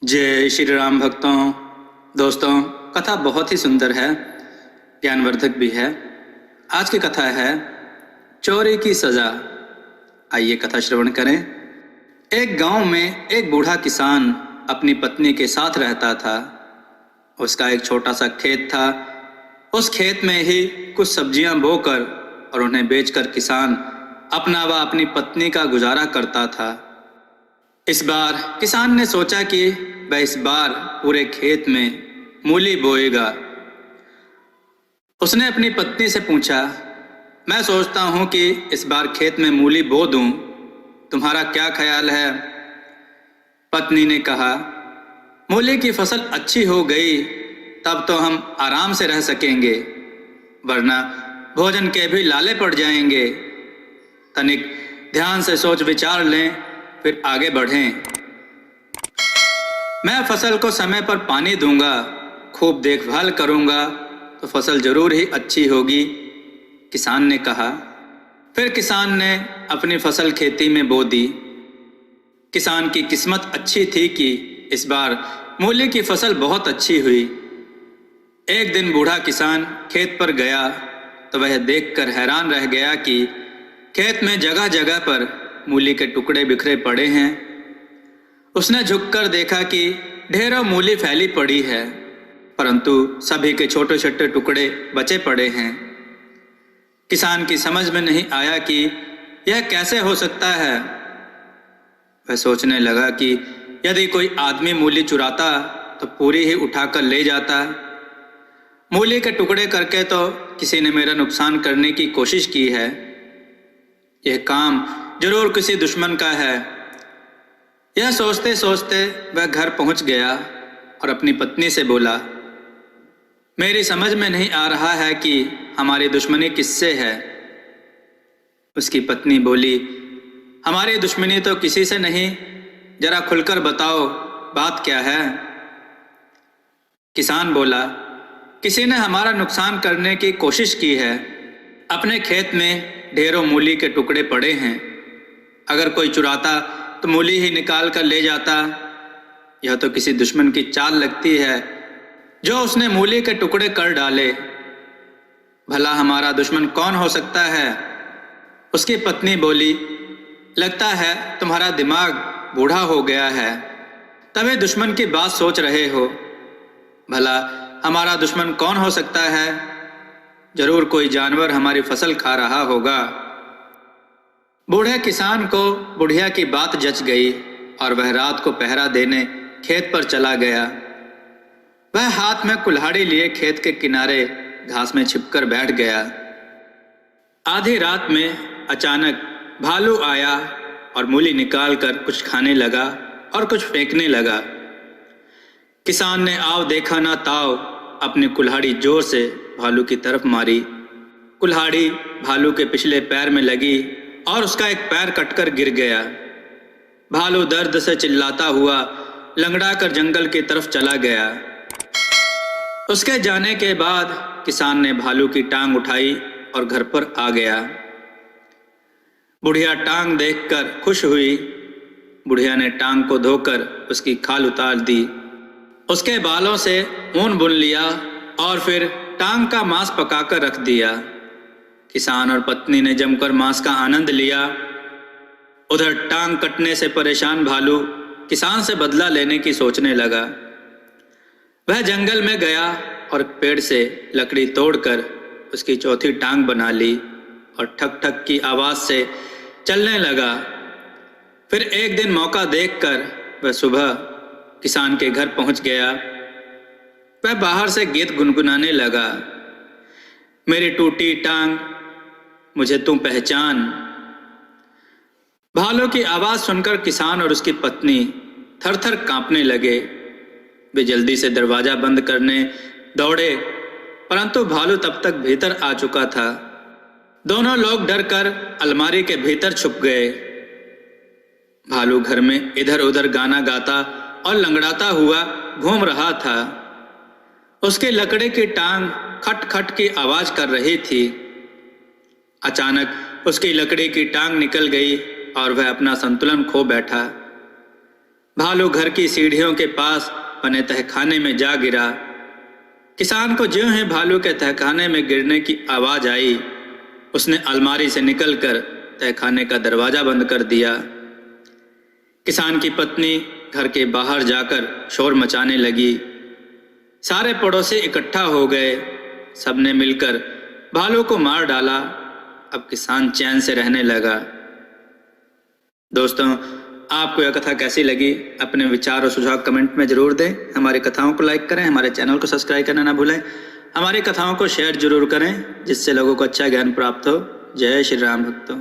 जय श्री राम भक्तों। दोस्तों, कथा बहुत ही सुंदर है, ज्ञानवर्धक भी है। आज की कथा है चोरी की सजा। आइए कथा श्रवण करें। एक गांव में एक बूढ़ा किसान अपनी पत्नी के साथ रहता था। उसका एक छोटा सा खेत था। उस खेत में ही कुछ सब्जियां बोकर और उन्हें बेचकर किसान अपना व अपनी पत्नी का गुजारा करता था। इस बार किसान ने सोचा कि वह इस बार पूरे खेत में मूली बोएगा। उसने अपनी पत्नी से पूछा, मैं सोचता हूं कि इस बार खेत में मूली बो दूं, तुम्हारा क्या ख्याल है? पत्नी ने कहा, मूली की फसल अच्छी हो गई तब तो हम आराम से रह सकेंगे, वरना भोजन के भी लाले पड़ जाएंगे। तनिक ध्यान से सोच विचार लें, फिर आगे बढ़ें। मैं फसल को समय पर पानी दूंगा, खूब देखभाल करूंगा तो फसल जरूर ही अच्छी होगी, किसान ने कहा। फिर किसान ने अपनी फसल खेती में बो दी। किसान की किस्मत अच्छी थी कि इस बार मूली की फसल बहुत अच्छी हुई। एक दिन बूढ़ा किसान खेत पर गया तो वह देखकर हैरान रह गया कि खेत में जगह जगह पर मूली के टुकड़े बिखरे पड़े हैं। उसने झुककर देखा कि ढेरों मूली फैली पड़ी है, परंतु सभी के छोटे छोटे टुकड़े बचे पड़े हैं। किसान की समझ में नहीं आया कि यह कैसे हो सकता है। वह सोचने लगा कि यदि कोई आदमी मूली चुराता तो पूरी ही उठाकर ले जाता। मूली के टुकड़े करके तो किसी ने मेरा नुकसान करने की कोशिश की है। यह काम जरूर किसी दुश्मन का है। यह सोचते सोचते वह घर पहुंच गया और अपनी पत्नी से बोला, मेरी समझ में नहीं आ रहा है कि हमारी दुश्मनी किससे है। उसकी पत्नी बोली, हमारी दुश्मनी तो किसी से नहीं, जरा खुलकर बताओ बात क्या है। किसान बोला, किसी ने हमारा नुकसान करने की कोशिश की है। अपने खेत में ढेरों मूली के टुकड़े पड़े हैं। अगर कोई चुराता तो मूली ही निकाल कर ले जाता। यह तो किसी दुश्मन की चाल लगती है जो उसने मूली के टुकड़े कर डाले। भला हमारा दुश्मन कौन हो सकता है? उसकी पत्नी बोली, लगता है तुम्हारा दिमाग बूढ़ा हो गया है, तभी दुश्मन की बात सोच रहे हो। भला हमारा दुश्मन कौन हो सकता है? जरूर कोई जानवर हमारी फसल खा रहा होगा। बूढ़े किसान को बुढ़िया की बात जच गई और वह रात को पहरा देने खेत पर चला गया। वह हाथ में कुल्हाड़ी लिए खेत के किनारे घास में छिपकर बैठ गया। आधी रात में अचानक भालू आया और मूली निकालकर कुछ खाने लगा और कुछ फेंकने लगा। किसान ने आव देखा ना ताव अपनी कुल्हाड़ी जोर से भालू की तरफ मारी। कुल्हाड़ी भालू के पिछले पैर में लगी और उसका एक पैर कटकर गिर गया। भालू दर्द से चिल्लाता हुआ लंगड़ाकर जंगल की तरफ चला गया। उसके जाने के बाद किसान ने भालू की टांग उठाई और घर पर आ गया। बुढ़िया टांग देखकर खुश हुई। बुढ़िया ने टांग को धोकर उसकी खाल उतार दी, उसके बालों से ऊन बुन लिया और फिर टांग का मांस पकाकर रख दिया। किसान और पत्नी ने जमकर मांस का आनंद लिया। उधर टांग कटने से परेशान भालू किसान से बदला लेने की सोचने लगा। वह जंगल में गया और पेड़ से लकड़ी तोड़कर उसकी चौथी टांग बना ली और ठक ठक की आवाज से चलने लगा। फिर एक दिन मौका देखकर वह सुबह किसान के घर पहुंच गया। वह बाहर से गीत गुनगुनाने लगा, मेरी टूटी टांग मुझे तू पहचान। भालू की आवाज सुनकर किसान और उसकी पत्नी थर थर कांपने लगे। वे जल्दी से दरवाजा बंद करने दौड़े, परंतु भालू तब तक भीतर आ चुका था। दोनों लोग डरकर अलमारी के भीतर छुप गए। भालू घर में इधर उधर गाना गाता और लंगड़ाता हुआ घूम रहा था। उसकी लकड़ी की टांग खट खट की आवाज कर रही थी। अचानक उसकी लकड़ी की टांग निकल गई और वह अपना संतुलन खो बैठा। भालू घर की सीढ़ियों के पास बने तहखाने में जा गिरा। किसान को ज्यों ही भालू के तहखाने में गिरने की आवाज़ आई, उसने अलमारी से निकलकर तहखाने का दरवाज़ा बंद कर दिया। किसान की पत्नी घर के बाहर जाकर शोर मचाने लगी। सारे पड़ोसी इकट्ठा हो गए, सबने मिलकर भालू को मार डाला। अब किसान चैन से रहने लगा। दोस्तों, आपको यह कथा कैसी लगी? अपने विचार और सुझाव कमेंट में ज़रूर दें। हमारी कथाओं को लाइक करें, हमारे चैनल को सब्सक्राइब करना ना भूलें। हमारी कथाओं को शेयर जरूर करें, जिससे लोगों को अच्छा ज्ञान प्राप्त हो। जय श्री राम भक्तों।